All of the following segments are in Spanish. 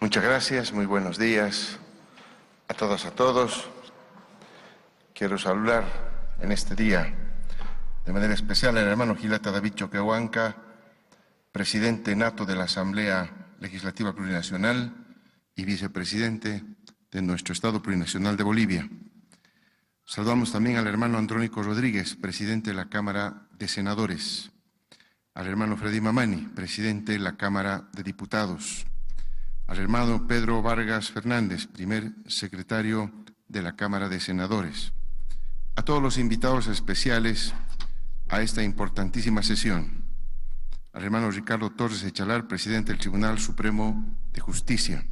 Muchas gracias, muy buenos días a todas, a todos. Quiero saludar en este día de manera especial al hermano Gilata David Choquehuanca, presidente nato de la Asamblea Legislativa Plurinacional y vicepresidente de nuestro Estado Plurinacional de Bolivia. Saludamos también al hermano Andrónico Rodríguez, presidente de la Cámara de Senadores, al hermano Freddy Mamani, presidente de la Cámara de Diputados, al hermano Pedro Vargas Fernández, primer secretario de la Cámara de Senadores, a todos los invitados especiales a esta importantísima sesión, al hermano Ricardo Torres Echalar, presidente del Tribunal Supremo de Justicia,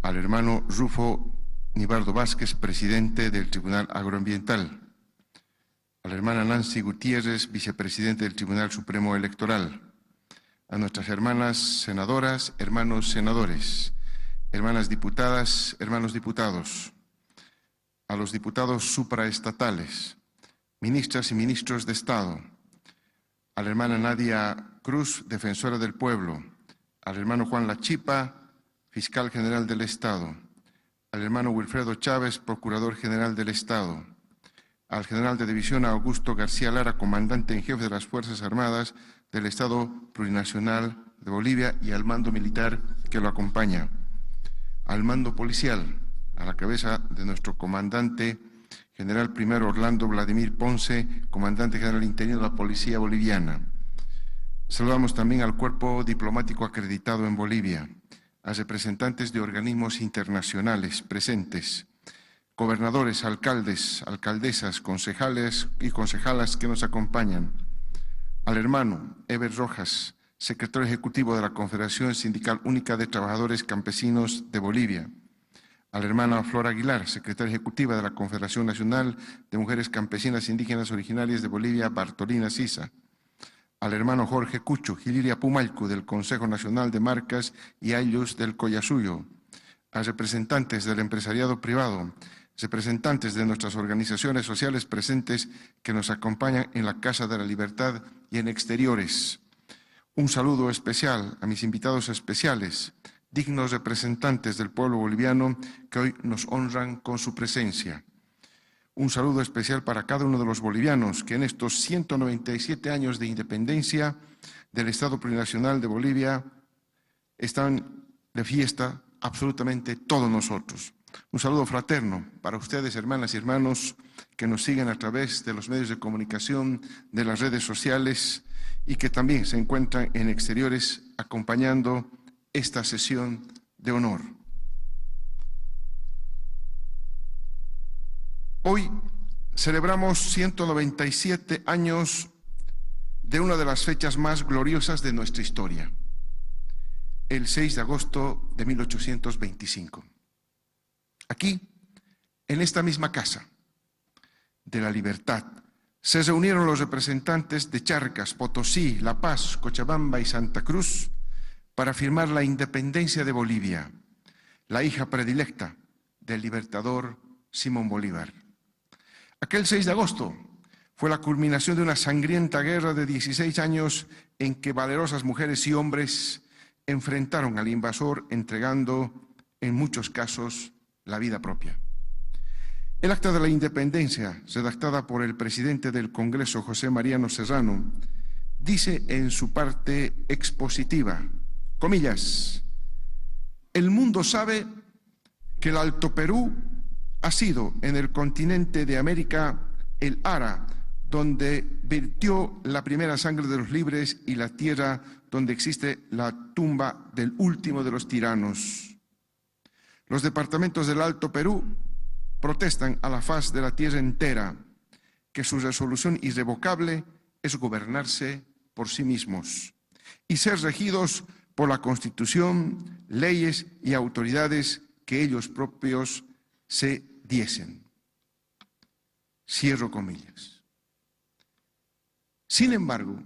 al hermano Rufo Nibardo Vázquez, presidente del Tribunal Agroambiental, a la hermana Nancy Gutiérrez, vicepresidente del Tribunal Supremo Electoral, a nuestras hermanas senadoras, hermanos senadores, hermanas diputadas, hermanos diputados, a los diputados supraestatales, ministras y ministros de Estado, a la hermana Nadia Cruz, defensora del pueblo, al hermano Juan Lachipa, fiscal general del Estado, al hermano Wilfredo Chávez, procurador general del Estado, al general de división Augusto García Lara, comandante en jefe de las Fuerzas Armadas del Estado Plurinacional de Bolivia, y al mando militar que lo acompaña, al mando policial, a la cabeza de nuestro comandante general primero Orlando Vladimir Ponce, comandante general interino de la Policía Boliviana. Saludamos también al cuerpo diplomático acreditado en Bolivia, a representantes de organismos internacionales presentes, gobernadores, alcaldes, alcaldesas, concejales y concejalas que nos acompañan, al hermano Eber Rojas, secretario ejecutivo de la Confederación Sindical Única de Trabajadores Campesinos de Bolivia, a la hermana Flor Aguilar, secretaria ejecutiva de la Confederación Nacional de Mujeres Campesinas Indígenas Originarias de Bolivia, Bartolina Sisa, al hermano Jorge Cucho Giliria Pumalcu del Consejo Nacional de Marcas y Ayllus del Collasuyo, a representantes del empresariado privado, representantes de nuestras organizaciones sociales presentes que nos acompañan en la Casa de la Libertad y en exteriores. Un saludo especial a mis invitados especiales, dignos representantes del pueblo boliviano que hoy nos honran con su presencia. Un saludo especial para cada uno de los bolivianos que en estos 197 años de independencia del Estado Plurinacional de Bolivia están de fiesta absolutamente todos nosotros. Un saludo fraterno para ustedes, hermanas y hermanos, que nos siguen a través de los medios de comunicación, de las redes sociales y que también se encuentran en exteriores acompañando esta sesión de honor. Hoy celebramos 197 años de una de las fechas más gloriosas de nuestra historia, el 6 de agosto de 1825. Aquí, en esta misma Casa de la Libertad, se reunieron los representantes de Charcas, Potosí, La Paz, Cochabamba y Santa Cruz para firmar la independencia de Bolivia, la hija predilecta del libertador Simón Bolívar. Aquel 6 de agosto fue la culminación de una sangrienta guerra de 16 años en que valerosas mujeres y hombres enfrentaron al invasor entregando, en muchos casos, la vida propia. El Acta de la Independencia, redactada por el presidente del Congreso, José Mariano Serrano, dice en su parte expositiva, comillas, el mundo sabe que el Alto Perú ha sido en el continente de América el ara donde vertió la primera sangre de los libres y la tierra donde existe la tumba del último de los tiranos. Los departamentos del Alto Perú protestan a la faz de la tierra entera que su resolución irrevocable es gobernarse por sí mismos y ser regidos por la Constitución, leyes y autoridades que ellos propios se diesen. Cierro comillas. Sin embargo,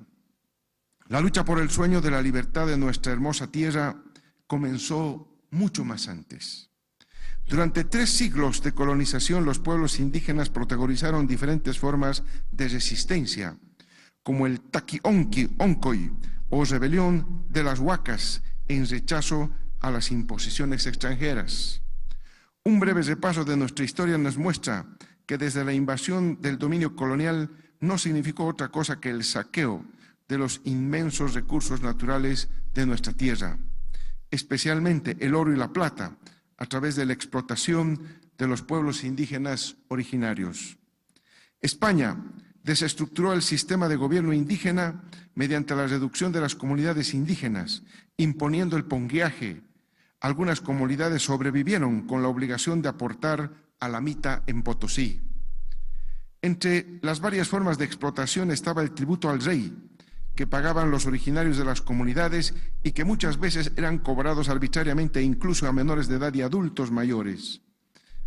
la lucha por el sueño de la libertad de nuestra hermosa tierra comenzó mucho más antes. Durante 3 siglos de colonización, los pueblos indígenas protagonizaron diferentes formas de resistencia, como el Taquionqui Oncoy o rebelión de las Huacas en rechazo a las imposiciones extranjeras. Un breve repaso de nuestra historia nos muestra que desde la invasión del dominio colonial no significó otra cosa que el saqueo de los inmensos recursos naturales de nuestra tierra, especialmente el oro y la plata, a través de la explotación de los pueblos indígenas originarios. España desestructuró el sistema de gobierno indígena mediante la reducción de las comunidades indígenas, imponiendo el pongueaje. Algunas comunidades sobrevivieron con la obligación de aportar a la mita en Potosí. Entre las varias formas de explotación estaba el tributo al rey, que pagaban los originarios de las comunidades y que muchas veces eran cobrados arbitrariamente incluso a menores de edad y adultos mayores.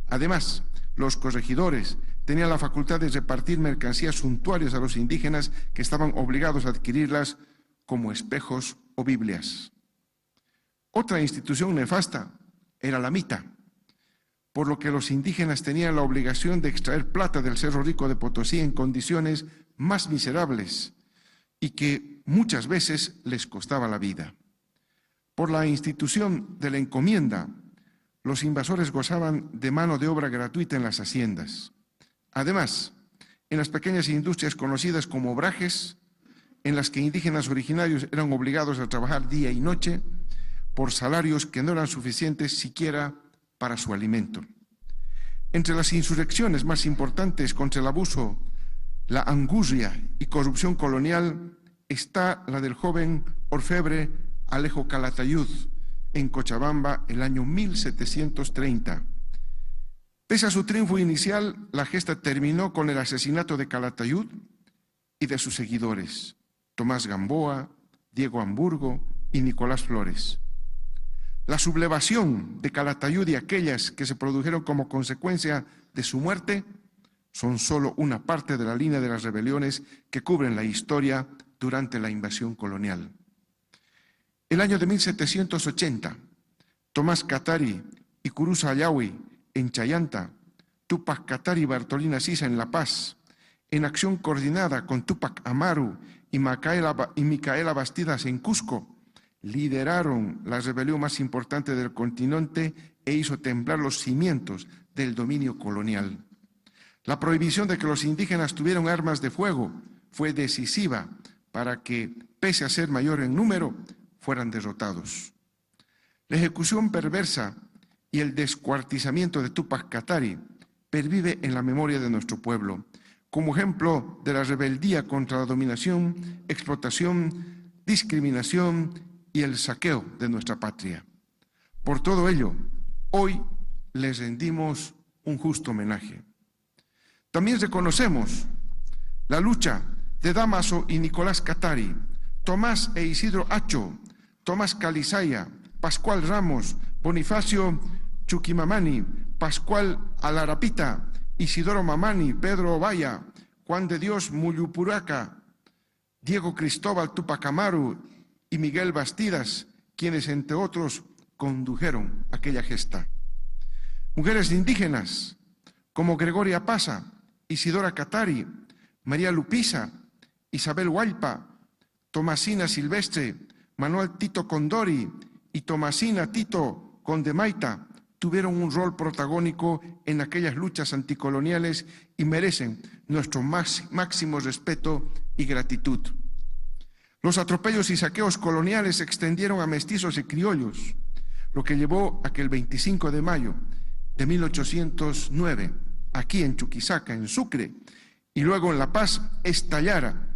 Además, los corregidores tenían la facultad de repartir mercancías suntuarias a los indígenas que estaban obligados a adquirirlas como espejos o Biblias. Otra institución nefasta era la mita, por lo que los indígenas tenían la obligación de extraer plata del Cerro Rico de Potosí en condiciones más miserables y que muchas veces les costaba la vida. Por la institución de la encomienda, los invasores gozaban de mano de obra gratuita en las haciendas. Además, en las pequeñas industrias conocidas como obrajes, en las que indígenas originarios eran obligados a trabajar día y noche por salarios que no eran suficientes siquiera para su alimento. Entre las insurrecciones más importantes contra el abuso, la angustia y corrupción colonial está la del joven orfebre Alejo Calatayud en Cochabamba el año 1730. Pese a su triunfo inicial, la gesta terminó con el asesinato de Calatayud y de sus seguidores, Tomás Gamboa, Diego Hamburgo y Nicolás Flores. La sublevación de Calatayud y aquellas que se produjeron como consecuencia de su muerte son solo una parte de la línea de las rebeliones que cubren la historia durante la invasión colonial. El año de 1780, Tomás Katari y Curuza Ayahui en Chayanta, Túpac Katari y Bartolina Sisa en La Paz, en acción coordinada con Túpac Amaru y Micaela Bastidas en Cusco, lideraron la rebelión más importante del continente e hizo temblar los cimientos del dominio colonial. La prohibición de que los indígenas tuvieran armas de fuego fue decisiva para que, pese a ser mayor en número, fueran derrotados. La ejecución perversa y el descuartizamiento de Túpac Katari pervive en la memoria de nuestro pueblo, como ejemplo de la rebeldía contra la dominación, explotación, discriminación y el saqueo de nuestra patria. Por todo ello, hoy les rendimos un justo homenaje. También reconocemos la lucha de Dámaso y Nicolás Katari, Tomás e Isidro Acho, Tomás Calizaya, Pascual Ramos, Bonifacio Chuquimamani, Pascual Alarapita, Isidoro Mamani, Pedro Ovaya, Juan de Dios Muyupuraca, Diego Cristóbal Túpac Amaru y Miguel Bastidas, quienes entre otros condujeron aquella gesta. Mujeres indígenas como Gregoria Pasa, Isidora Katari, María Lupiza, Isabel Hualpa, Tomasina Silvestre, Manuel Tito Condori y Tomasina Tito Condemaita tuvieron un rol protagónico en aquellas luchas anticoloniales y merecen nuestro máximo respeto y gratitud. Los atropellos y saqueos coloniales se extendieron a mestizos y criollos, lo que llevó a que el 25 de mayo de 1809, aquí en Chuquisaca, en Sucre, y luego en La Paz, estallara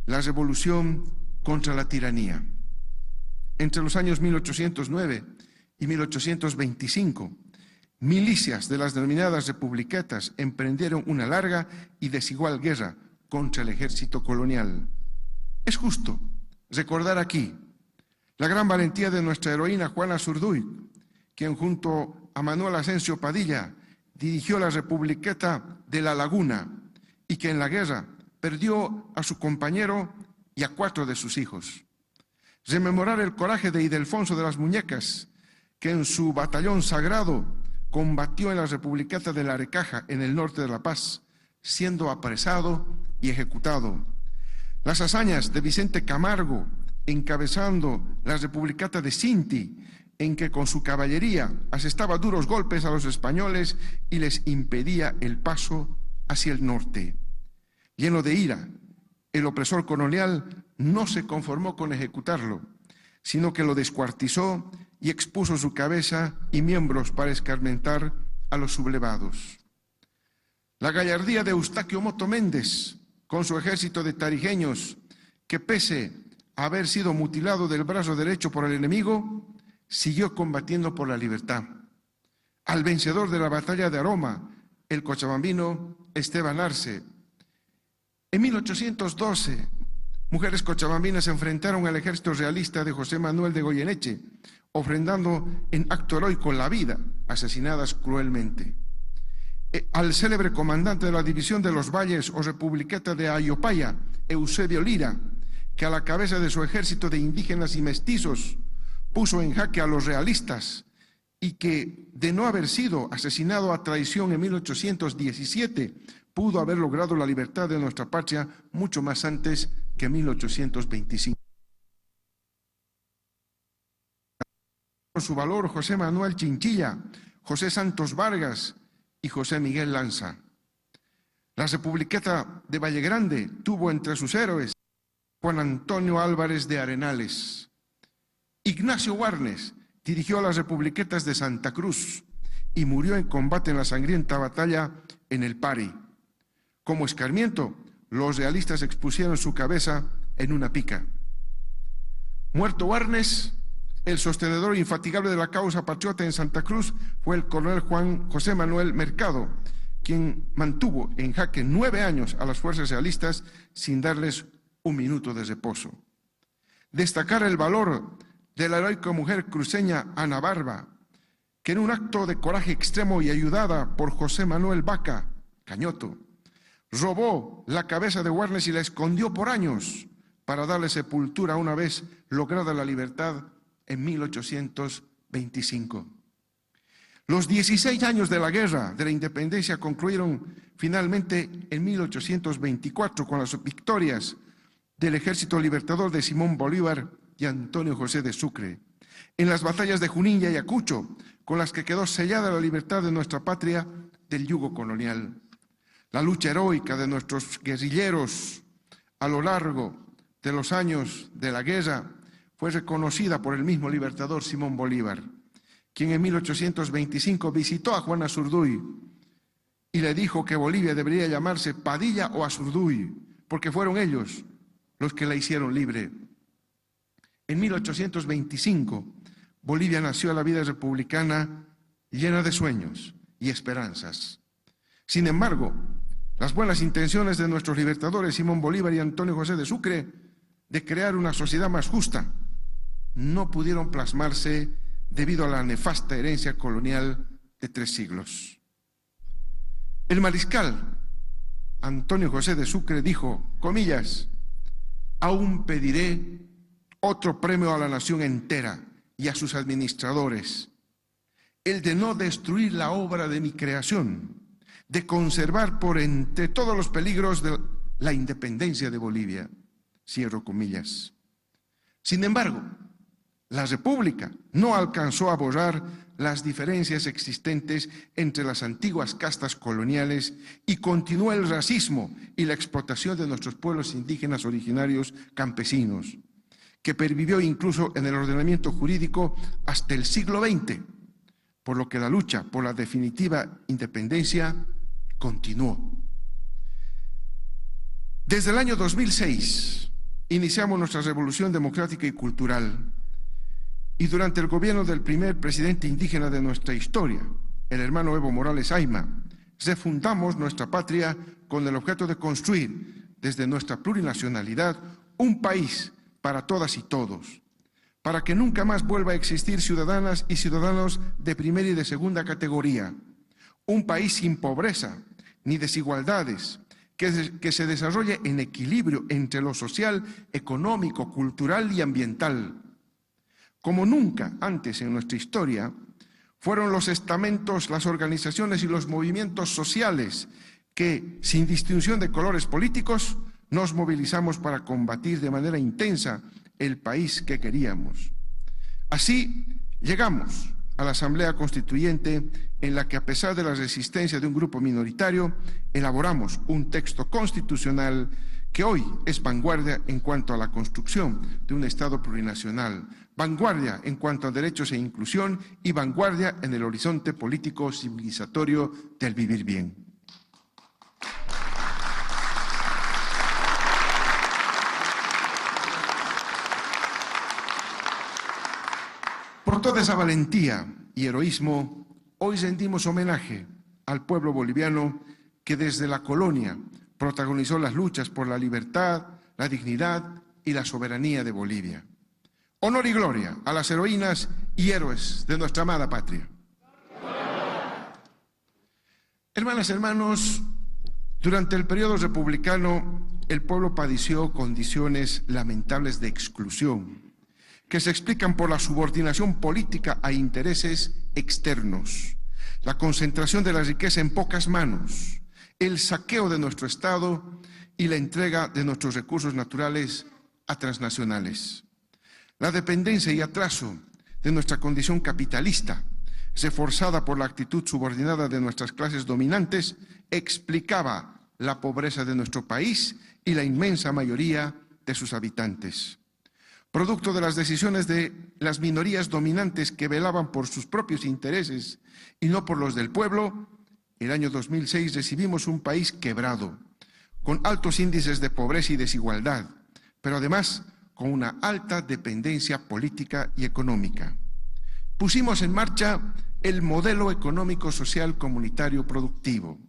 la revolución contra la tiranía. Entre los años 1809 y 1825, milicias de las denominadas republiquetas emprendieron una larga y desigual guerra contra el ejército colonial. Es justo recordar aquí la gran valentía de nuestra heroína Juana Zurduy, quien junto a Manuel Asensio Padilla dirigió la republiqueta de La Laguna y que en la guerra perdió a su compañero y a 4 de sus hijos. Rememorar el coraje de Ildefonso de las Muñecas, que en su batallón sagrado combatió en la republiqueta de La Arecaja, en el norte de La Paz, siendo apresado y ejecutado. Las hazañas de Vicente Camargo, encabezando la republicata de Cinti, en que con su caballería asestaba duros golpes a los españoles y les impedía el paso hacia el norte. Lleno de ira, el opresor colonial no se conformó con ejecutarlo, sino que lo descuartizó y expuso su cabeza y miembros para escarmentar a los sublevados. La gallardía de Eustaquio Moto Méndez, con su ejército de tarijeños, que pese a haber sido mutilado del brazo derecho por el enemigo, siguió combatiendo por la libertad. Al vencedor de la batalla de Aroma, el cochabambino Esteban Arce. En 1812, mujeres cochabambinas se enfrentaron al ejército realista de José Manuel de Goyeneche, ofrendando en acto heroico la vida, asesinadas cruelmente. Al célebre comandante de la División de los Valles o Republiqueta de Ayopaya, Eusebio Lira, que a la cabeza de su ejército de indígenas y mestizos puso en jaque a los realistas y que, de no haber sido asesinado a traición en 1817, pudo haber logrado la libertad de nuestra patria mucho más antes que 1825. Por su valor, José Manuel Chinchilla, José Santos Vargas y José Miguel Lanza. La Republiqueta de Vallegrande tuvo entre sus héroes Juan Antonio Álvarez de Arenales. Ignacio Warnes dirigió a las Republiquetas de Santa Cruz y murió en combate en la sangrienta batalla en el Pari. Como escarmiento, los realistas expusieron su cabeza en una pica. Muerto Warnes, el sostenedor infatigable de la causa patriota en Santa Cruz fue el coronel Juan José Manuel Mercado, quien mantuvo en jaque 9 años a las fuerzas realistas sin darles un minuto de reposo. Destacar el valor de la heroica mujer cruceña Ana Barba, que en un acto de coraje extremo y ayudada por José Manuel Vaca Cañoto, robó la cabeza de Warnes y la escondió por años para darle sepultura una vez lograda la libertad en 1825. Los 16 años de la guerra de la independencia concluyeron finalmente en 1824 con las victorias del Ejército Libertador de Simón Bolívar y Antonio José de Sucre, en las batallas de Junín y Ayacucho, con las que quedó sellada la libertad de nuestra patria del yugo colonial. La lucha heroica de nuestros guerrilleros a lo largo de los años de la guerra fue reconocida por el mismo libertador Simón Bolívar, quien en 1825 visitó a Juan Azurduy y le dijo que Bolivia debería llamarse Padilla o Azurduy, porque fueron ellos los que la hicieron libre. En 1825, Bolivia nació a la vida republicana llena de sueños y esperanzas. Sin embargo, las buenas intenciones de nuestros libertadores Simón Bolívar y Antonio José de Sucre de crear una sociedad más justa no pudieron plasmarse debido a la nefasta herencia colonial de 3 siglos. El mariscal Antonio José de Sucre dijo, comillas, aún pediré otro premio a la nación entera y a sus administradores, el de no destruir la obra de mi creación, de conservar por entre todos los peligros de la independencia de Bolivia. Cierro comillas. Sin embargo, la República no alcanzó a borrar las diferencias existentes entre las antiguas castas coloniales y continuó el racismo y la explotación de nuestros pueblos indígenas originarios campesinos, que pervivió incluso en el ordenamiento jurídico hasta el siglo XX, por lo que la lucha por la definitiva independencia continuó. Desde el año 2006 iniciamos nuestra revolución democrática y cultural y durante el gobierno del primer presidente indígena de nuestra historia, el hermano Evo Morales Ayma, refundamos nuestra patria con el objeto de construir desde nuestra plurinacionalidad un país para todas y todos, para que nunca más vuelva a existir ciudadanas y ciudadanos de primera y de segunda categoría, un país sin pobreza ni desigualdades, que se desarrolle en equilibrio entre lo social, económico, cultural y ambiental. Como nunca antes en nuestra historia, fueron los estamentos, las organizaciones y los movimientos sociales que, sin distinción de colores políticos, nos movilizamos para combatir de manera intensa el país que queríamos. Así, Llegamos a la Asamblea Constituyente en la que, a pesar de la resistencia de un grupo minoritario, elaboramos un texto constitucional que hoy es vanguardia en cuanto a la construcción de un Estado plurinacional, vanguardia en cuanto a derechos e inclusión y vanguardia en el horizonte político civilizatorio del vivir bien. Por toda esa valentía y heroísmo, hoy rendimos homenaje al pueblo boliviano que desde la colonia protagonizó las luchas por la libertad, la dignidad y la soberanía de Bolivia. Honor y gloria a las heroínas y héroes de nuestra amada patria. Hermanas y hermanos, durante el periodo republicano, el pueblo padeció condiciones lamentables de exclusión, que se explican por la subordinación política a intereses externos, la concentración de la riqueza en pocas manos, el saqueo de nuestro Estado y la entrega de nuestros recursos naturales a transnacionales. La dependencia y atraso de nuestra condición capitalista, reforzada por la actitud subordinada de nuestras clases dominantes, explicaba la pobreza de nuestro país y la inmensa mayoría de sus habitantes. Producto de las decisiones de las minorías dominantes que velaban por sus propios intereses y no por los del pueblo, el año 2006 recibimos un país quebrado, con altos índices de pobreza y desigualdad, pero además con una alta dependencia política y económica. Pusimos en marcha el modelo económico social comunitario productivo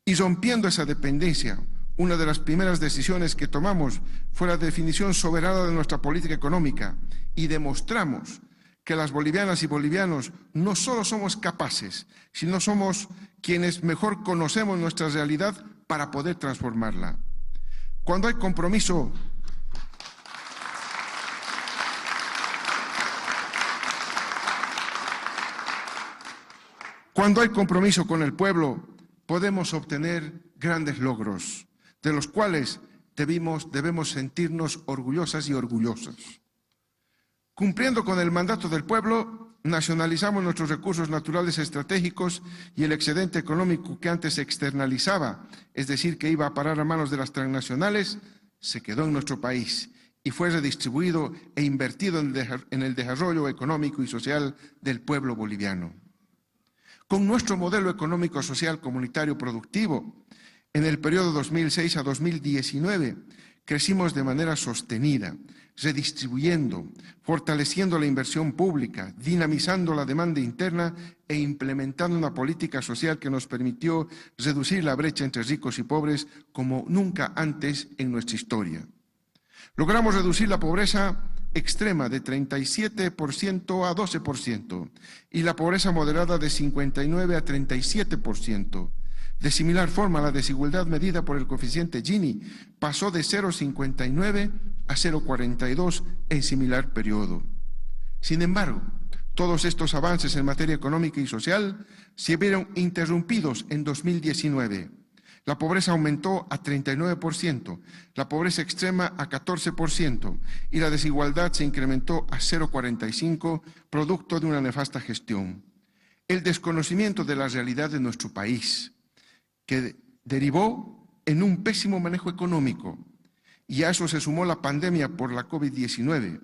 y, rompiendo esa dependencia, una de las primeras decisiones que tomamos fue la definición soberana de nuestra política económica y demostramos que las bolivianas y bolivianos no solo somos capaces, sino somos quienes mejor conocemos nuestra realidad para poder transformarla. Cuando hay compromiso con el pueblo, podemos obtener grandes logros, de los cuales debemos sentirnos orgullosas y orgullosos. Cumpliendo con el mandato del pueblo, nacionalizamos nuestros recursos naturales estratégicos y el excedente económico que antes se externalizaba, es decir, que iba a parar a manos de las transnacionales, se quedó en nuestro país y fue redistribuido e invertido en el desarrollo económico y social del pueblo boliviano. Con nuestro modelo económico social comunitario productivo, en el periodo 2006 a 2019, crecimos de manera sostenida, redistribuyendo, fortaleciendo la inversión pública, dinamizando la demanda interna e implementando una política social que nos permitió reducir la brecha entre ricos y pobres como nunca antes en nuestra historia. Logramos reducir la pobreza extrema de 37% a 12% y la pobreza moderada de 59% a 37%. De similar forma, la desigualdad medida por el coeficiente Gini pasó de 0,59 a 0,42 en similar periodo. Sin embargo, todos estos avances en materia económica y social se vieron interrumpidos en 2019. La pobreza aumentó a 39%, la pobreza extrema a 14% y la desigualdad se incrementó a 0,45, producto de una nefasta gestión. El desconocimiento de la realidad de nuestro país, que derivó en un pésimo manejo económico, y a eso se sumó la pandemia por la COVID-19,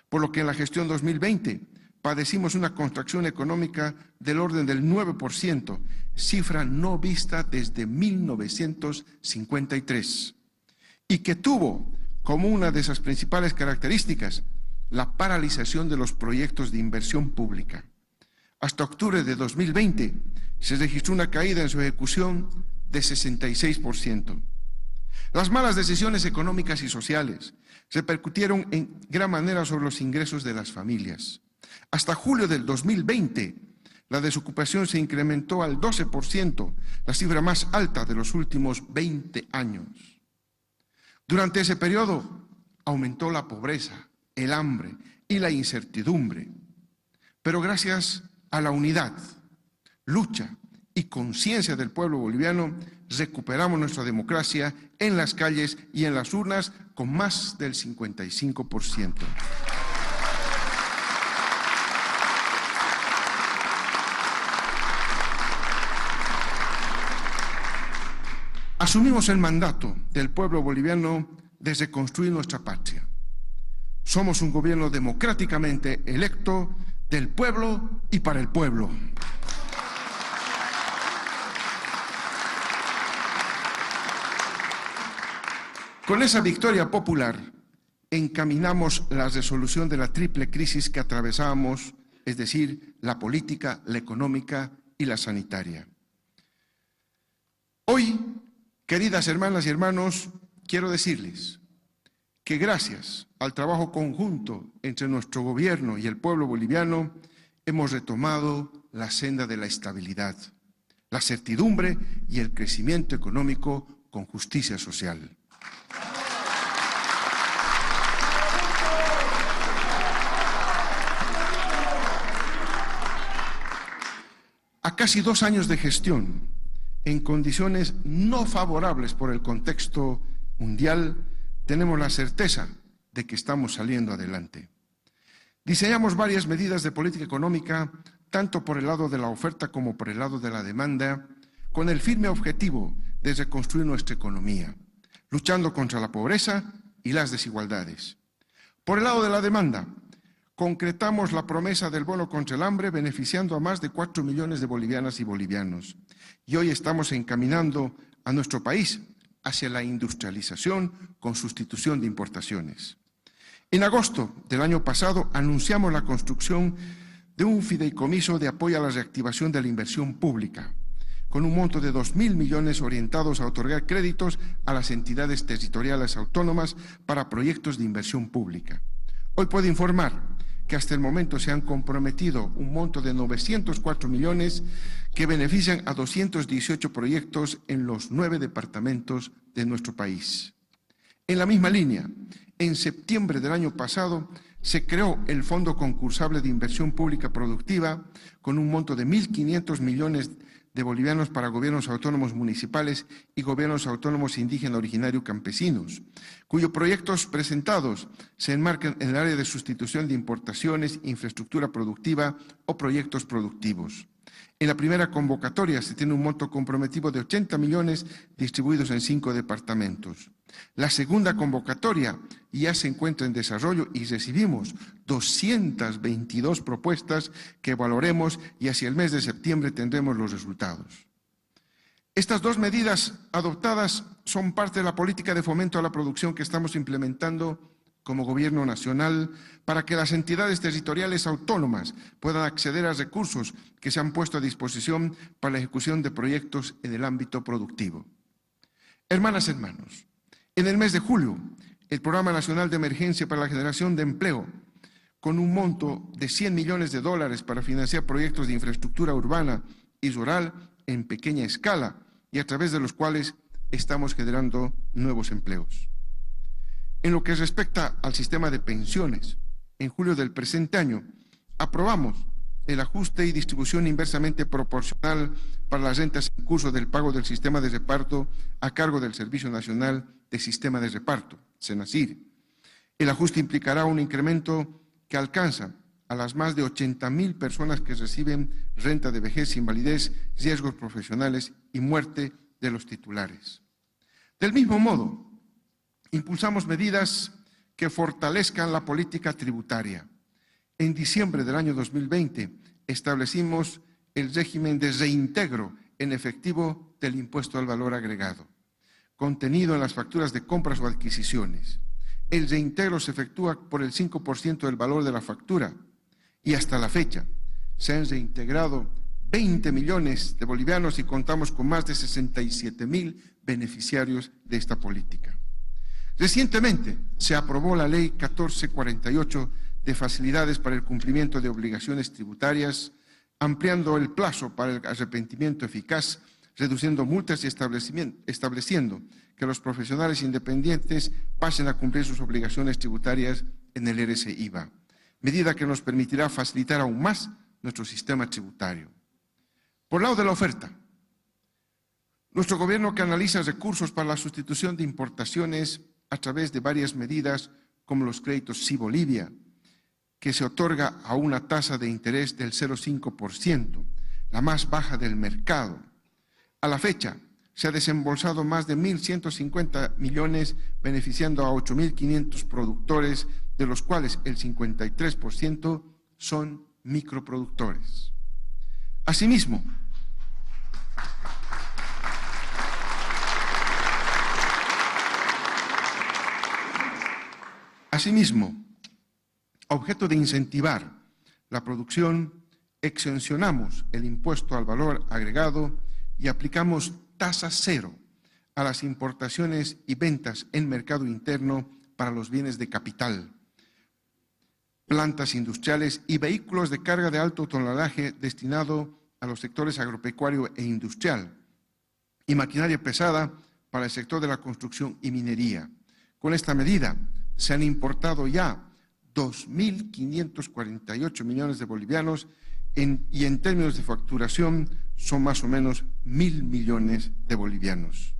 por lo que en la gestión 2020 padecimos una contracción económica del orden del 9%, cifra no vista desde 1953, y que tuvo como una de esas principales características la paralización de los proyectos de inversión pública. Hasta octubre de 2020 se registró una caída en su ejecución de 66%. Las malas decisiones económicas y sociales repercutieron en gran manera sobre los ingresos de las familias. Hasta julio del 2020, la desocupación se incrementó al 12%, la cifra más alta de los últimos 20 años. Durante ese periodo aumentó la pobreza, el hambre y la incertidumbre, pero gracias a la unidad, lucha y conciencia del pueblo boliviano, recuperamos nuestra democracia en las calles y en las urnas con más del 55%. Asumimos el mandato del pueblo boliviano desde construir nuestra patria. Somos un gobierno democráticamente electo del pueblo y para el pueblo. Con esa victoria popular encaminamos la resolución de la triple crisis que atravesábamos, es decir, la política, la económica y la sanitaria. Hoy, queridas hermanas y hermanos, quiero decirles que gracias al trabajo conjunto entre nuestro gobierno y el pueblo boliviano, hemos retomado la senda de la estabilidad, la certidumbre y el crecimiento económico con justicia social. A casi 2 años de gestión, en condiciones no favorables por el contexto mundial, tenemos la certeza de que estamos saliendo adelante. Diseñamos varias medidas de política económica, tanto por el lado de la oferta como por el lado de la demanda, con el firme objetivo de reconstruir nuestra economía, luchando contra la pobreza y las desigualdades. Por el lado de la demanda, concretamos la promesa del bono contra el hambre, beneficiando a más de 4 millones de bolivianas y bolivianos. Y hoy estamos encaminando a nuestro país hacia la industrialización con sustitución de importaciones. En agosto del año pasado anunciamos la construcción de un fideicomiso de apoyo a la reactivación de la inversión pública, con un monto de 2.000 millones orientados a otorgar créditos a las entidades territoriales autónomas para proyectos de inversión pública. Hoy puedo informar que hasta el momento se han comprometido un monto de 904 millones que benefician a 218 proyectos en los 9 departamentos de nuestro país. En la misma línea, en septiembre del año pasado se creó el Fondo Concursable de Inversión Pública Productiva con un monto de 1.500 millones de bolivianos para gobiernos autónomos municipales y gobiernos autónomos indígena originario campesinos, cuyos proyectos presentados se enmarcan en el área de sustitución de importaciones, infraestructura productiva o proyectos productivos. En la primera convocatoria se tiene un monto comprometido de 80 millones distribuidos en 5 departamentos. La segunda convocatoria ya se encuentra en desarrollo y recibimos 222 propuestas que evaluaremos y hacia el mes de septiembre tendremos los resultados. Estas 2 medidas adoptadas son parte de la política de fomento a la producción que estamos implementando como Gobierno nacional para que las entidades territoriales autónomas puedan acceder a recursos que se han puesto a disposición para la ejecución de proyectos en el ámbito productivo. Hermanas y hermanos, en el mes de julio, el Programa Nacional de Emergencia para la Generación de Empleo, con un monto de $100 millones para financiar proyectos de infraestructura urbana y rural en pequeña escala y a través de los cuales estamos generando nuevos empleos. En lo que respecta al sistema de pensiones, en julio del presente año, aprobamos el ajuste y distribución inversamente proporcional para las rentas en curso del pago del sistema de reparto a cargo del Servicio Nacional de Sistema de Reparto, SENACIR. El ajuste implicará un incremento que alcanza a las más de 80.000 personas que reciben renta de vejez, invalidez, riesgos profesionales y muerte de los titulares. Del mismo modo, impulsamos medidas que fortalezcan la política tributaria. En diciembre del año 2020 establecimos el régimen de reintegro en efectivo del impuesto al valor agregado, contenido en las facturas de compras o adquisiciones. El reintegro se efectúa por el 5% del valor de la factura y hasta la fecha se han reintegrado 20 millones de bolivianos y contamos con más de 67.000 beneficiarios de esta política. Recientemente se aprobó la Ley 1448 de facilidades para el cumplimiento de obligaciones tributarias, ampliando el plazo para el arrepentimiento eficaz, reduciendo multas y estableciendo que los profesionales independientes pasen a cumplir sus obligaciones tributarias en el RC-IVA, medida que nos permitirá facilitar aún más nuestro sistema tributario. Por lado de la oferta, nuestro gobierno canaliza recursos para la sustitución de importaciones a través de varias medidas como los créditos SI Bolivia, que se otorga a una tasa de interés del 0,5%, la más baja del mercado. A la fecha, se ha desembolsado más de 1.150 millones, beneficiando a 8.500 productores, de los cuales el 53% son microproductores. Asimismo, a objeto de incentivar la producción, exencionamos el impuesto al valor agregado y aplicamos tasa cero a las importaciones y ventas en mercado interno para los bienes de capital, plantas industriales y vehículos de carga de alto tonelaje destinado a los sectores agropecuario e industrial y maquinaria pesada para el sector de la construcción y minería. Con esta medida se han importado ya 2.548 millones de bolivianos y en términos de facturación son más o menos 1.000 millones de bolivianos.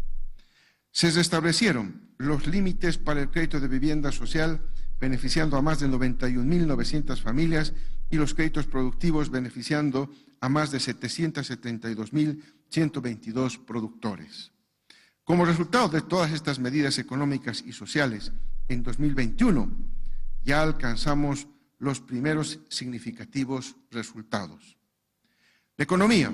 Se restablecieron los límites para el crédito de vivienda social, beneficiando a más de 91.900 familias, y los créditos productivos beneficiando a más de 772.122 productores. Como resultado de todas estas medidas económicas y sociales, en 2021 ya alcanzamos los primeros significativos resultados. La economía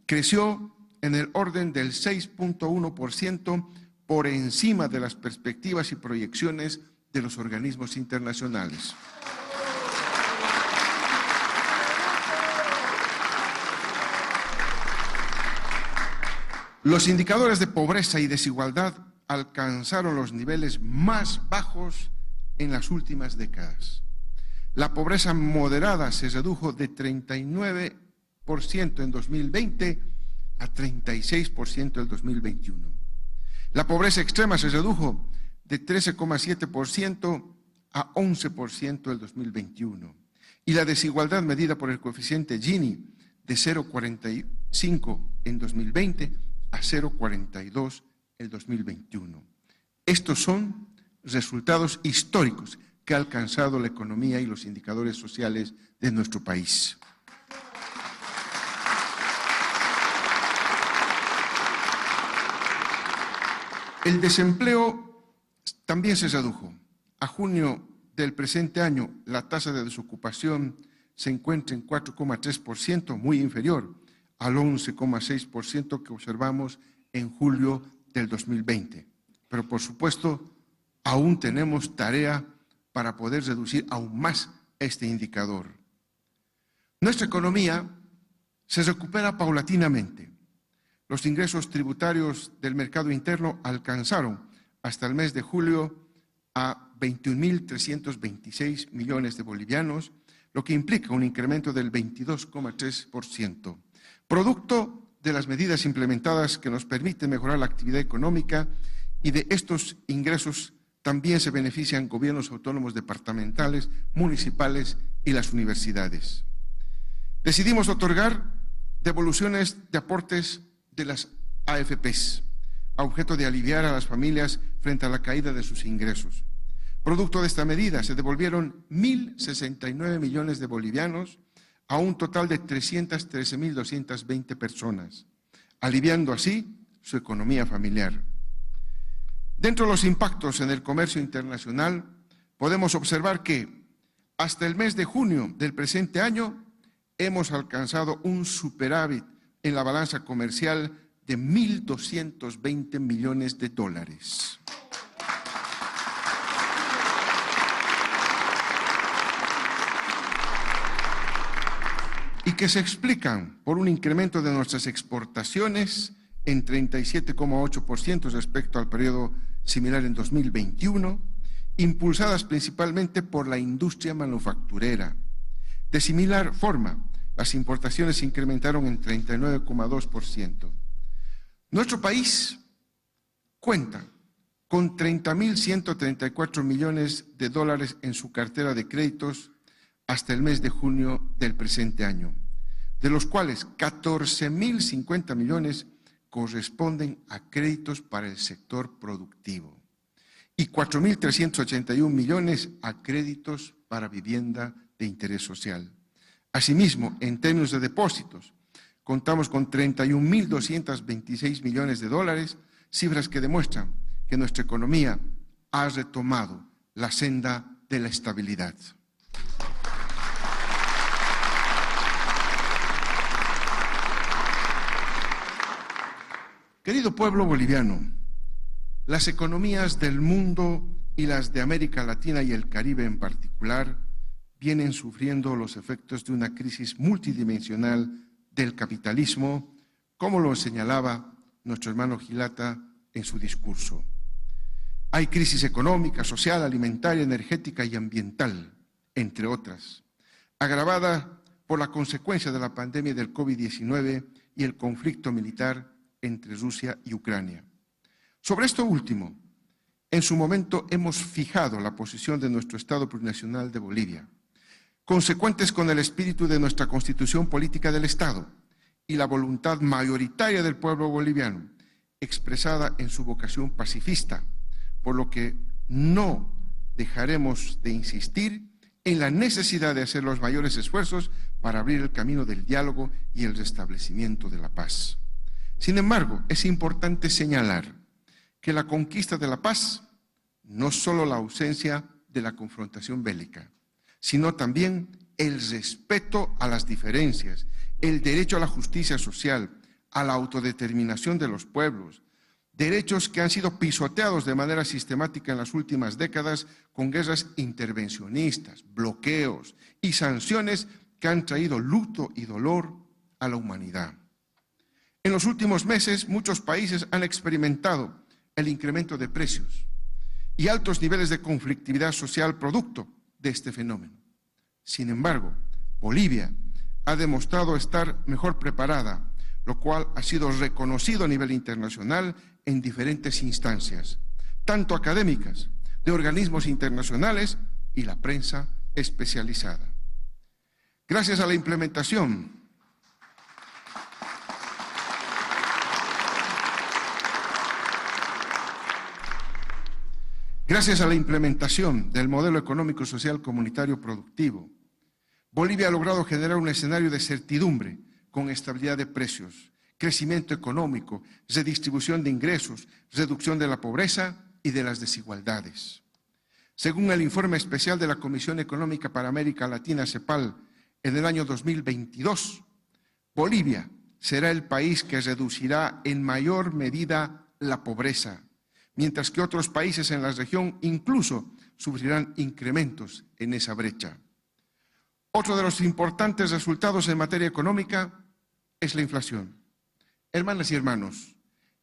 creció en el orden del 6.1% por encima de las perspectivas y proyecciones de los organismos internacionales. Los indicadores de pobreza y desigualdad alcanzaron los niveles más bajos en las últimas décadas. La pobreza moderada se redujo de 39% en 2020 a 36% en 2021. La pobreza extrema se redujo de 13,7% a 11% en 2021. Y la desigualdad medida por el coeficiente Gini de 0,45 en 2020 a 0,42 en 2021. Estos son resultados históricos que ha alcanzado la economía y los indicadores sociales de nuestro país. El desempleo también se redujo. A junio del presente año, la tasa de desocupación se encuentra en 4,3%, muy inferior al 11,6% que observamos en julio del 2020. Pero, por supuesto, aún tenemos tarea para poder reducir aún más este indicador. Nuestra economía se recupera paulatinamente. Los ingresos tributarios del mercado interno alcanzaron hasta el mes de julio a 21.326 millones de bolivianos, lo que implica un incremento del 22,3%, producto de las medidas implementadas que nos permiten mejorar la actividad económica, y de estos ingresos también se benefician gobiernos autónomos departamentales, municipales y las universidades. Decidimos otorgar devoluciones de aportes de las AFPs, a objeto de aliviar a las familias frente a la caída de sus ingresos. Producto de esta medida, se devolvieron 1.069 millones de bolivianos a un total de 313.220 personas, aliviando así su economía familiar. Dentro de los impactos en el comercio internacional, podemos observar que hasta el mes de junio del presente año hemos alcanzado un superávit en la balanza comercial de 1.220 millones de dólares. Y que se explican por un incremento de nuestras exportaciones en 37,8% respecto al periodo similar en 2021, impulsadas principalmente por la industria manufacturera. De similar forma, las importaciones se incrementaron en 39,2%. Nuestro país cuenta con 30.134 millones de dólares en su cartera de créditos hasta el mes de junio del presente año, de los cuales 14.050 millones corresponden a créditos para el sector productivo y 4.381 millones a créditos para vivienda de interés social. Asimismo, en términos de depósitos, contamos con 31.226 millones de dólares, cifras que demuestran que nuestra economía ha retomado la senda de la estabilidad. Querido pueblo boliviano, las economías del mundo y las de América Latina y el Caribe en particular vienen sufriendo los efectos de una crisis multidimensional del capitalismo, como lo señalaba nuestro hermano Gilata en su discurso. Hay crisis económica, social, alimentaria, energética y ambiental, entre otras, agravada por la consecuencia de la pandemia del COVID-19 y el conflicto militar entre Rusia y Ucrania. Sobre esto último, en su momento hemos fijado la posición de nuestro Estado Plurinacional de Bolivia, consecuentes con el espíritu de nuestra Constitución Política del Estado y la voluntad mayoritaria del pueblo boliviano, expresada en su vocación pacifista, por lo que no dejaremos de insistir en la necesidad de hacer los mayores esfuerzos para abrir el camino del diálogo y el restablecimiento de la paz. Sin embargo, es importante señalar que la conquista de la paz no es solo la ausencia de la confrontación bélica, sino también el respeto a las diferencias, el derecho a la justicia social, a la autodeterminación de los pueblos, derechos que han sido pisoteados de manera sistemática en las últimas décadas con guerras intervencionistas, bloqueos y sanciones que han traído luto y dolor a la humanidad. En los últimos meses, muchos países han experimentado el incremento de precios y altos niveles de conflictividad social producto de este fenómeno. Sin embargo, Bolivia ha demostrado estar mejor preparada, lo cual ha sido reconocido a nivel internacional en diferentes instancias, tanto académicas, de organismos internacionales y la prensa especializada. Gracias a la implementación del modelo económico social comunitario productivo, Bolivia ha logrado generar un escenario de certidumbre con estabilidad de precios, crecimiento económico, redistribución de ingresos, reducción de la pobreza y de las desigualdades. Según el informe especial de la Comisión Económica para América Latina, CEPAL, en el año 2022, Bolivia será el país que reducirá en mayor medida la pobreza, mientras que otros países en la región incluso sufrirán incrementos en esa brecha. Otro de los importantes resultados en materia económica es la inflación. Hermanas y hermanos,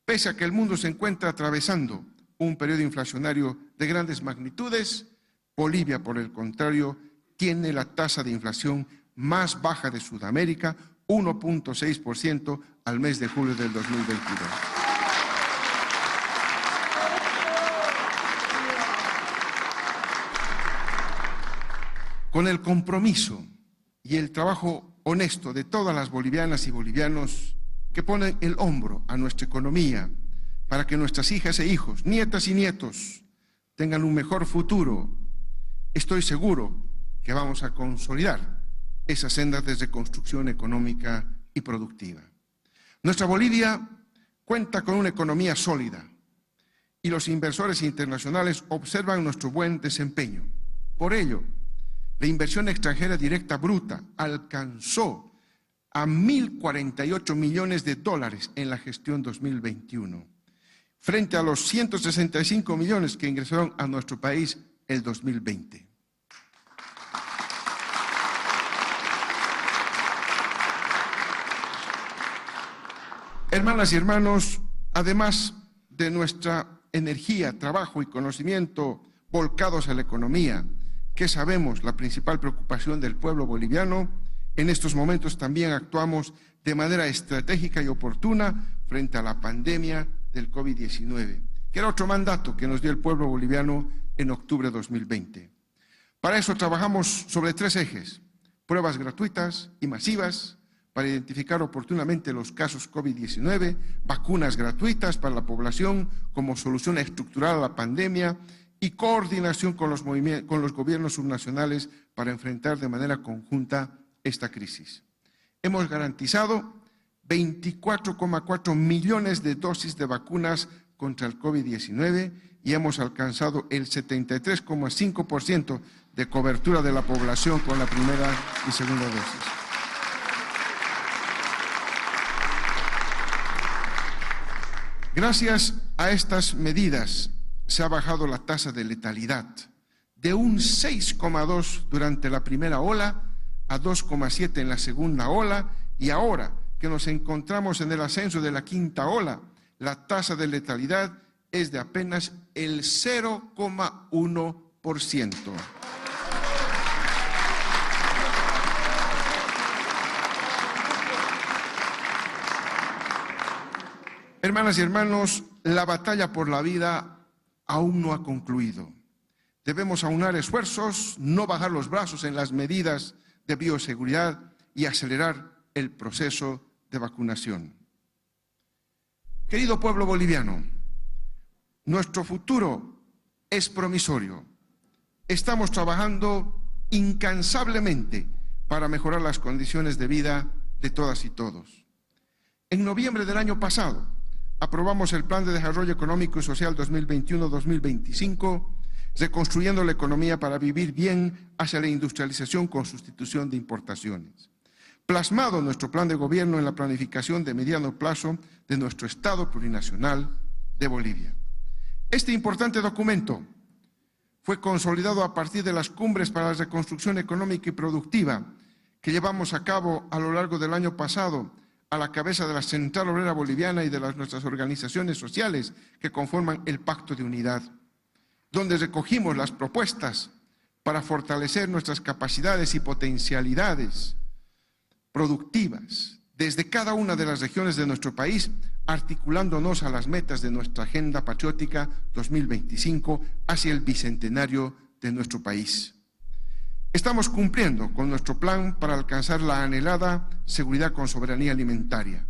pese a que el mundo se encuentra atravesando un periodo inflacionario de grandes magnitudes, Bolivia, por el contrario, tiene la tasa de inflación más baja de Sudamérica, 1.6% al mes de julio del 2022. Con el compromiso y el trabajo honesto de todas las bolivianas y bolivianos que ponen el hombro a nuestra economía para que nuestras hijas e hijos, nietas y nietos tengan un mejor futuro, estoy seguro que vamos a consolidar esas sendas de reconstrucción económica y productiva. Nuestra Bolivia cuenta con una economía sólida y los inversores internacionales observan nuestro buen desempeño. Por ello, la inversión extranjera directa bruta alcanzó a 1.048 millones de dólares en la gestión 2021, frente a los 165 millones que ingresaron a nuestro país el 2020. Hermanas y hermanos, además de nuestra energía, trabajo y conocimiento volcados a la economía, que sabemos la principal preocupación del pueblo boliviano, en estos momentos también actuamos de manera estratégica y oportuna frente a la pandemia del COVID-19, que era otro mandato que nos dio el pueblo boliviano en octubre de 2020. Para eso trabajamos sobre 3 ejes: pruebas gratuitas y masivas para identificar oportunamente los casos COVID-19, vacunas gratuitas para la población como solución estructural a la pandemia y coordinación con los gobiernos subnacionales para enfrentar de manera conjunta esta crisis. Hemos garantizado 24,4 millones de dosis de vacunas contra el COVID-19 y hemos alcanzado el 73,5% de cobertura de la población con la primera y segunda dosis. Gracias a estas medidas se ha bajado la tasa de letalidad de un 6,2 durante la primera ola a 2,7 en la segunda ola, y ahora que nos encontramos en el ascenso de la quinta ola, la tasa de letalidad es de apenas el 0,1%. Hermanas y hermanos, la batalla por la vida aún no ha concluido. Debemos aunar esfuerzos, no bajar los brazos en las medidas de bioseguridad y acelerar el proceso de vacunación. Querido pueblo boliviano, nuestro futuro es promisorio. Estamos trabajando incansablemente para mejorar las condiciones de vida de todas y todos. En noviembre del año pasado, aprobamos el Plan de Desarrollo Económico y Social 2021-2025, reconstruyendo la economía para vivir bien hacia la industrialización con sustitución de importaciones. Plasmado nuestro plan de gobierno en la planificación de mediano plazo de nuestro Estado plurinacional de Bolivia. Este importante documento fue consolidado a partir de las cumbres para la reconstrucción económica y productiva que llevamos a cabo a lo largo del año pasado a la cabeza de la Central Obrera Boliviana y de nuestras organizaciones sociales que conforman el Pacto de Unidad, donde recogimos las propuestas para fortalecer nuestras capacidades y potencialidades productivas desde cada una de las regiones de nuestro país, articulándonos a las metas de nuestra Agenda Patriótica 2025 hacia el bicentenario de nuestro país. Estamos cumpliendo con nuestro plan para alcanzar la anhelada seguridad con soberanía alimentaria.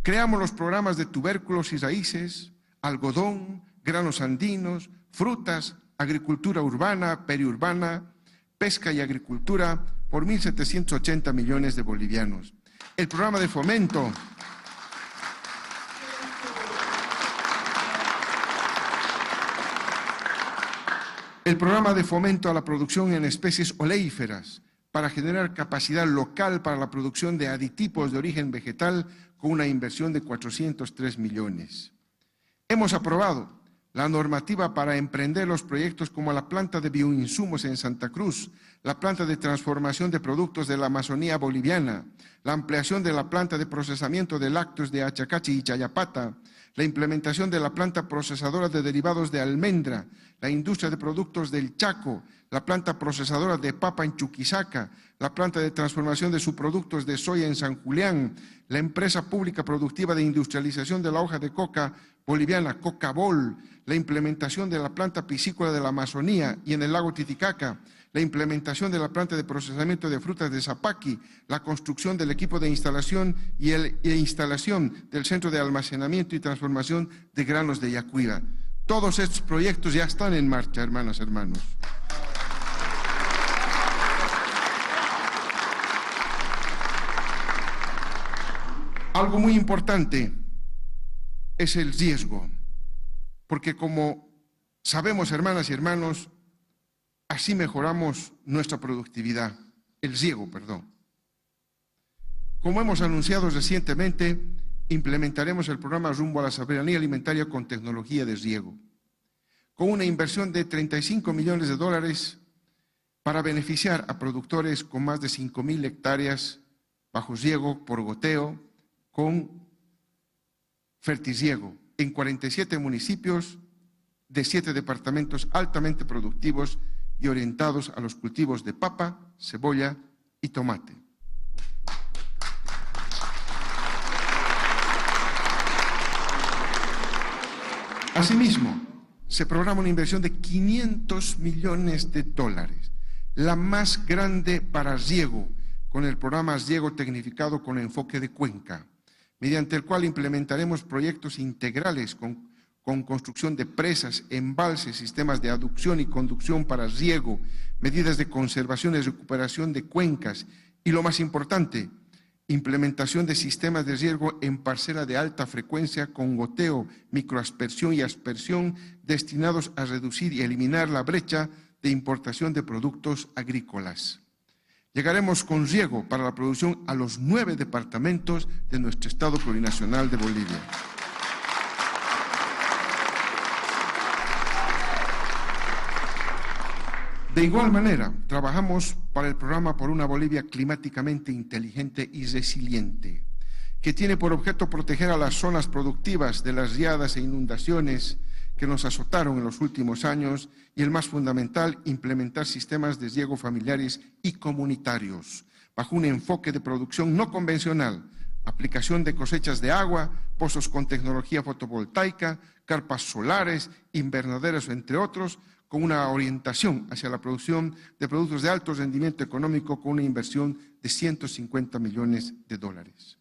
Creamos los programas de tubérculos y raíces, algodón, granos andinos, frutas, agricultura urbana, periurbana, pesca y agricultura por 1.780 millones de bolivianos. El programa de fomento a la producción en especies oleíferas para generar capacidad local para la producción de aditivos de origen vegetal con una inversión de 403 millones. Hemos aprobado la normativa para emprender los proyectos como la planta de bioinsumos en Santa Cruz, la planta de transformación de productos de la Amazonía boliviana, la ampliación de la planta de procesamiento de lácteos de Achacachi y Chayapata, la implementación de la planta procesadora de derivados de almendra, la industria de productos del Chaco, la planta procesadora de papa en Chuquisaca, la planta de transformación de subproductos de soya en San Julián, la empresa pública productiva de industrialización de la hoja de coca boliviana, Cocabol, la implementación de la planta piscícola de la Amazonía y en el lago Titicaca, la implementación de la planta de procesamiento de frutas de Zapaqui, la construcción del equipo de instalación y instalación del centro de almacenamiento y transformación de granos de Yacuira. Todos estos proyectos ya están en marcha, hermanas y hermanos. Algo muy importante es el riesgo, porque como sabemos, hermanas y hermanos, así mejoramos nuestra productividad, el riego, perdón. Como hemos anunciado recientemente, implementaremos el programa Rumbo a la Soberanía Alimentaria con tecnología de riego, con una inversión de $35 millones para beneficiar a productores con más de 5.000 hectáreas bajo riego por goteo con fertirriego en 47 municipios de 7 departamentos altamente productivos y orientados a los cultivos de papa, cebolla y tomate. Asimismo, se programa una inversión de $500 millones, la más grande para riego, con el programa Riego Tecnificado con enfoque de cuenca, mediante el cual implementaremos proyectos integrales con construcción de presas, embalses, sistemas de aducción y conducción para riego, medidas de conservación y recuperación de cuencas y, lo más importante, implementación de sistemas de riego en parcela de alta frecuencia con goteo, microaspersión y aspersión destinados a reducir y eliminar la brecha de importación de productos agrícolas. Llegaremos con riego para la producción a los 9 departamentos de nuestro Estado plurinacional de Bolivia. De igual manera, trabajamos para el programa por una Bolivia climáticamente inteligente y resiliente, que tiene por objeto proteger a las zonas productivas de las riadas e inundaciones que nos azotaron en los últimos años y, el más fundamental, implementar sistemas de riego familiares y comunitarios, bajo un enfoque de producción no convencional, aplicación de cosechas de agua, pozos con tecnología fotovoltaica, carpas solares, invernaderos, entre otros, con una orientación hacia la producción de productos de alto rendimiento económico con una inversión de 150 millones de dólares.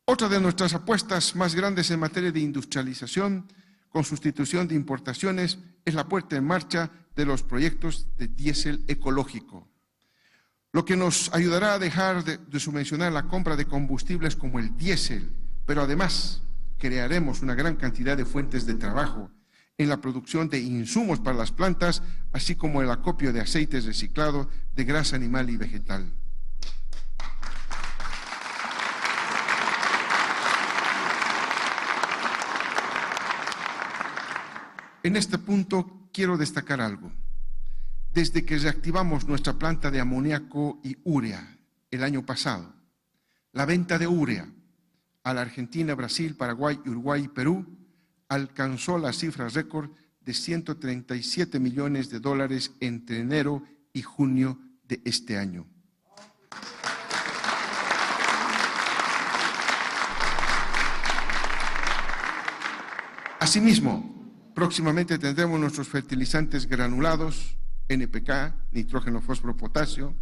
Otra de nuestras apuestas más grandes en materia de industrialización, con sustitución de importaciones, es la puesta en marcha de los proyectos de diésel ecológico, lo que nos ayudará a dejar de subvencionar la compra de combustibles como el diésel, pero además crearemos una gran cantidad de fuentes de trabajo en la producción de insumos para las plantas, así como el acopio de aceites reciclados de grasa animal y vegetal. En este punto quiero destacar algo. Desde que reactivamos nuestra planta de amoníaco y urea el año pasado, la venta de urea a la Argentina, Brasil, Paraguay, Uruguay y Perú alcanzó la cifra récord de 137 millones de dólares entre enero y junio de este año. Asimismo, próximamente tendremos nuestros fertilizantes granulados, NPK, nitrógeno, fósforo, potasio,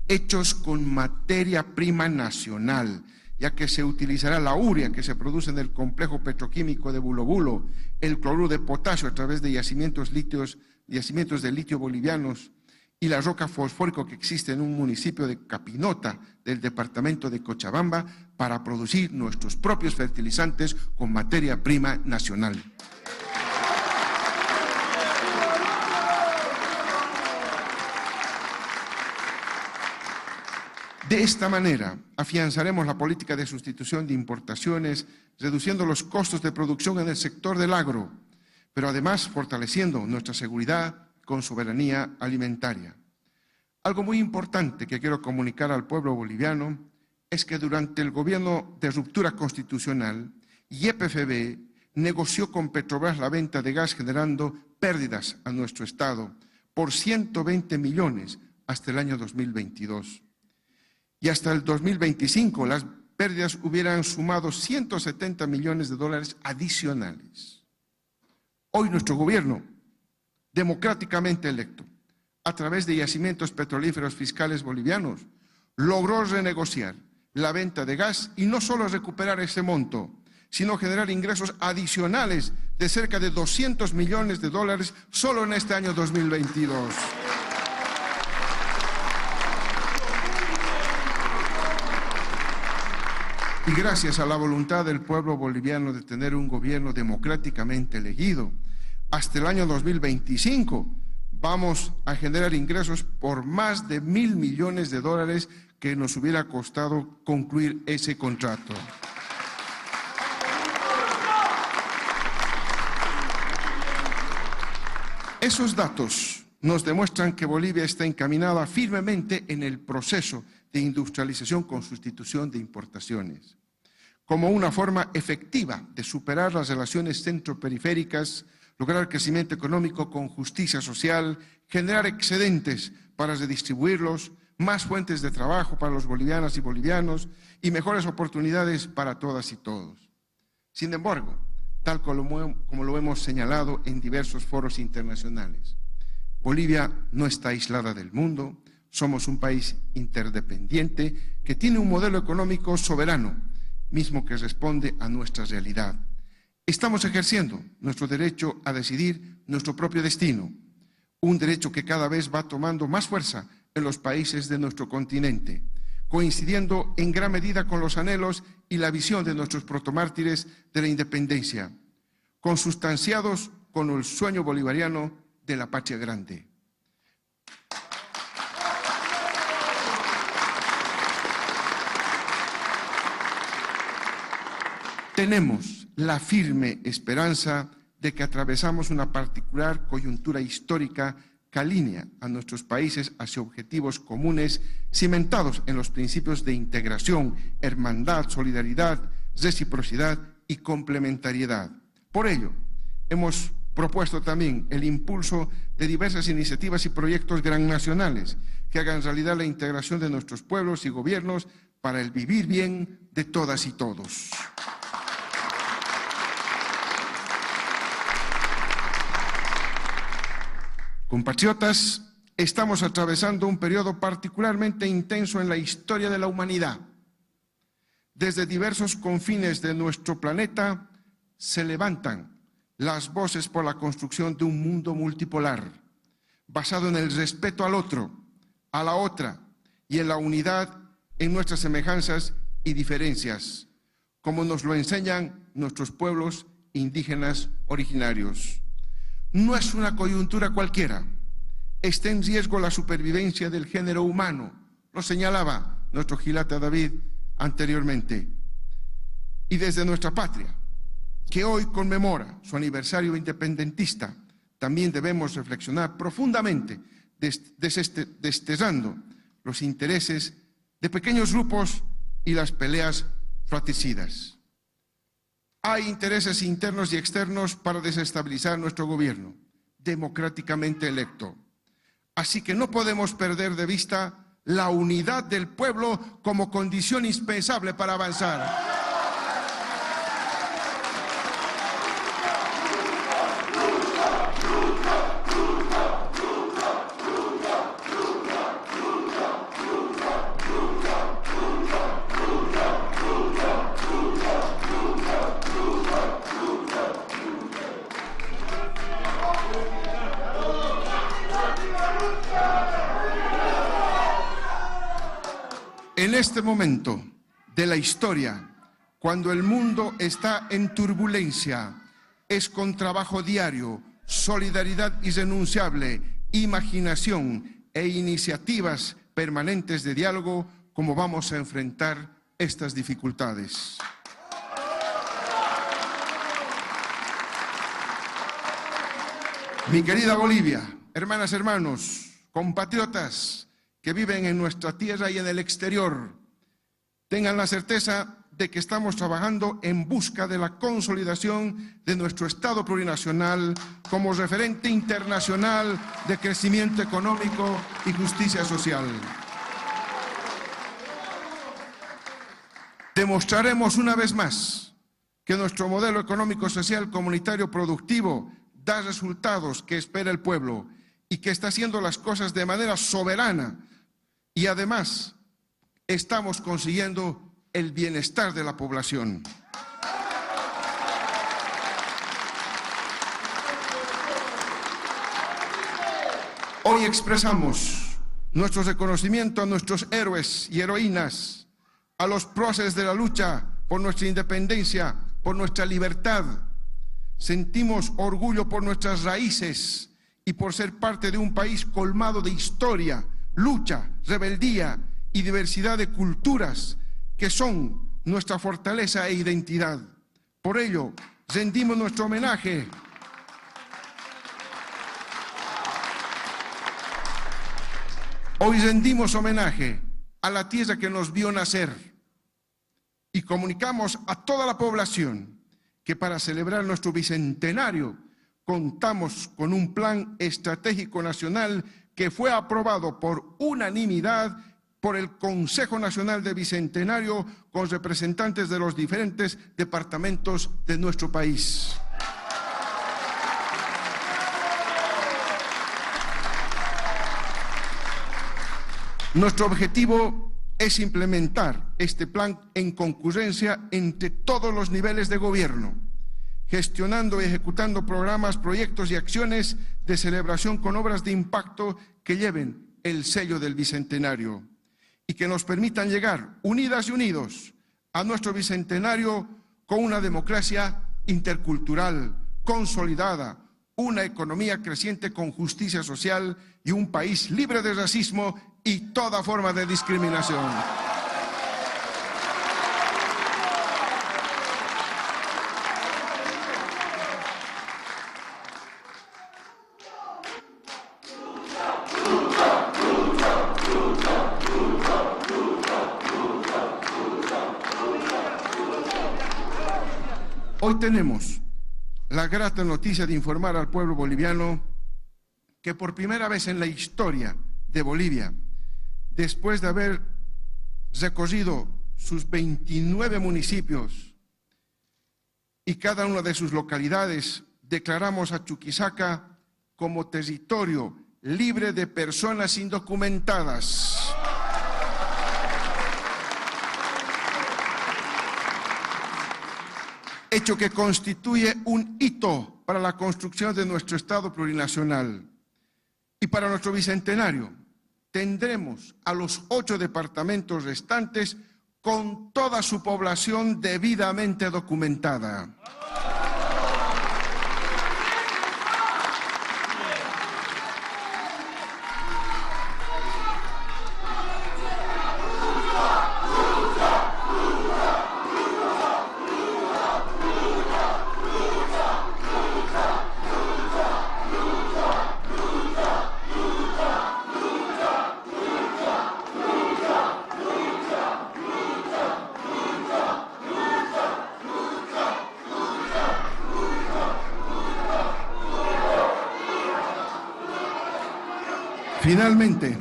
hechos con materia prima nacional, ya que se utilizará la urea que se produce en el complejo petroquímico de Bulo Bulo, el cloruro de potasio a través de yacimientos de litio bolivianos y la roca fosfórica que existe en un municipio de Capinota del departamento de Cochabamba para producir nuestros propios fertilizantes con materia prima nacional. De esta manera, afianzaremos la política de sustitución de importaciones, reduciendo los costos de producción en el sector del agro, pero además fortaleciendo nuestra seguridad con soberanía alimentaria. Algo muy importante que quiero comunicar al pueblo boliviano es que durante el gobierno de ruptura constitucional, YPFB negoció con Petrobras la venta de gas generando pérdidas a nuestro Estado por 120 millones hasta el año 2022. Y hasta el 2025 las pérdidas hubieran sumado 170 millones de dólares adicionales. Hoy nuestro gobierno, democráticamente electo, a través de yacimientos petrolíferos fiscales bolivianos, logró renegociar la venta de gas y no solo recuperar ese monto, sino generar ingresos adicionales de cerca de 200 millones de dólares solo en este año 2022. Y gracias a la voluntad del pueblo boliviano de tener un gobierno democráticamente elegido, hasta el año 2025 vamos a generar ingresos por más de 1.000 millones de dólares que nos hubiera costado concluir ese contrato. Esos datos nos demuestran que Bolivia está encaminada firmemente en el proceso de industrialización con sustitución de importaciones, como una forma efectiva de superar las relaciones centroperiféricas, lograr crecimiento económico con justicia social, generar excedentes para redistribuirlos, más fuentes de trabajo para los bolivianas y bolivianos y mejores oportunidades para todas y todos. Sin embargo, tal como lo hemos señalado en diversos foros internacionales, Bolivia no está aislada del mundo, somos un país interdependiente que tiene un modelo económico soberano, mismo que responde a nuestra realidad. Estamos ejerciendo nuestro derecho a decidir nuestro propio destino, un derecho que cada vez va tomando más fuerza en los países de nuestro continente, coincidiendo en gran medida con los anhelos y la visión de nuestros protomártires de la independencia, consustanciados con el sueño bolivariano de la patria grande. Tenemos la firme esperanza de que atravesamos una particular coyuntura histórica que alinea a nuestros países hacia objetivos comunes cimentados en los principios de integración, hermandad, solidaridad, reciprocidad y complementariedad. Por ello, hemos propuesto también el impulso de diversas iniciativas y proyectos transnacionales que hagan realidad la integración de nuestros pueblos y gobiernos para el vivir bien de todas y todos. Compatriotas, estamos atravesando un periodo particularmente intenso en la historia de la humanidad. Desde diversos confines de nuestro planeta se levantan las voces por la construcción de un mundo multipolar, basado en el respeto al otro, a la otra y en la unidad en nuestras semejanzas y diferencias, como nos lo enseñan nuestros pueblos indígenas originarios. No es una coyuntura cualquiera. Está en riesgo la supervivencia del género humano, lo señalaba nuestro Gilata David anteriormente. Y desde nuestra patria, que hoy conmemora su aniversario independentista, también debemos reflexionar profundamente, desterrando los intereses de pequeños grupos y las peleas fratricidas. Hay intereses internos y externos para desestabilizar nuestro gobierno, democráticamente electo. Así que no podemos perder de vista la unidad del pueblo como condición indispensable para avanzar. En este momento de la historia, cuando el mundo está en turbulencia, es con trabajo diario, solidaridad irrenunciable, imaginación e iniciativas permanentes de diálogo como vamos a enfrentar estas dificultades. Mi querida Bolivia, hermanas, hermanos, compatriotas que viven en nuestra tierra y en el exterior, tengan la certeza de que estamos trabajando en busca de la consolidación de nuestro Estado plurinacional como referente internacional de crecimiento económico y justicia social. Demostraremos una vez más que nuestro modelo económico, social, comunitario, productivo da resultados que espera el pueblo y que está haciendo las cosas de manera soberana. Y además, estamos consiguiendo el bienestar de la población. Hoy expresamos nuestro reconocimiento a nuestros héroes y heroínas, a los próceres de la lucha por nuestra independencia, por nuestra libertad. Sentimos orgullo por nuestras raíces y por ser parte de un país colmado de historia, lucha, rebeldía y diversidad de culturas que son nuestra fortaleza e identidad. Por ello, rendimos nuestro homenaje Hoy rendimos homenaje a la tierra que nos vio nacer y comunicamos a toda la población que para celebrar nuestro bicentenario contamos con un plan estratégico nacional que fue aprobado por unanimidad por el Consejo Nacional de Bicentenario con representantes de los diferentes departamentos de nuestro país. Nuestro objetivo es implementar este plan en concurrencia entre todos los niveles de gobierno, gestionando y ejecutando programas, proyectos y acciones de celebración con obras de impacto que lleven el sello del Bicentenario. y que nos permitan llegar unidas y unidos a nuestro bicentenario con una democracia intercultural, consolidada, una economía creciente con justicia social y un país libre de racismo y toda forma de discriminación. Hoy tenemos la grata noticia de informar al pueblo boliviano que por primera vez en la historia de Bolivia, después de haber recorrido sus 29 municipios y cada una de sus localidades, declaramos a Chuquisaca como territorio libre de personas indocumentadas. Hecho que constituye un hito para la construcción de nuestro Estado plurinacional. Y para nuestro bicentenario tendremos a los 8 departamentos restantes con toda su población debidamente documentada. Finalmente,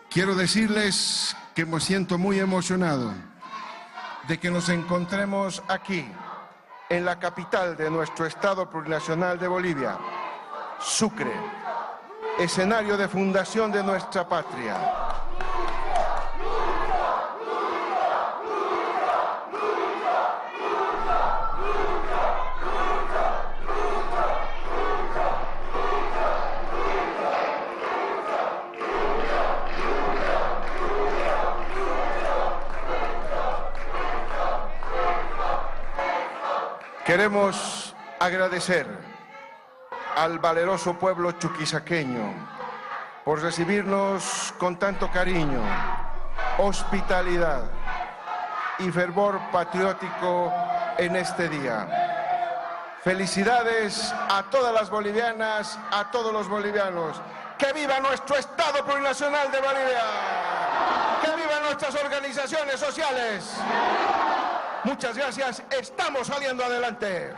quiero decirles que me siento muy emocionado de que nos encontremos aquí, en la capital de nuestro Estado plurinacional de Bolivia, Sucre, escenario de fundación de nuestra patria. Queremos agradecer al valeroso pueblo chuquisaqueño por recibirnos con tanto cariño, hospitalidad y fervor patriótico en este día. Felicidades a todas las bolivianas, a todos los bolivianos. ¡Que viva nuestro Estado plurinacional de Bolivia! ¡Que vivan nuestras organizaciones sociales! Muchas gracias, estamos saliendo adelante.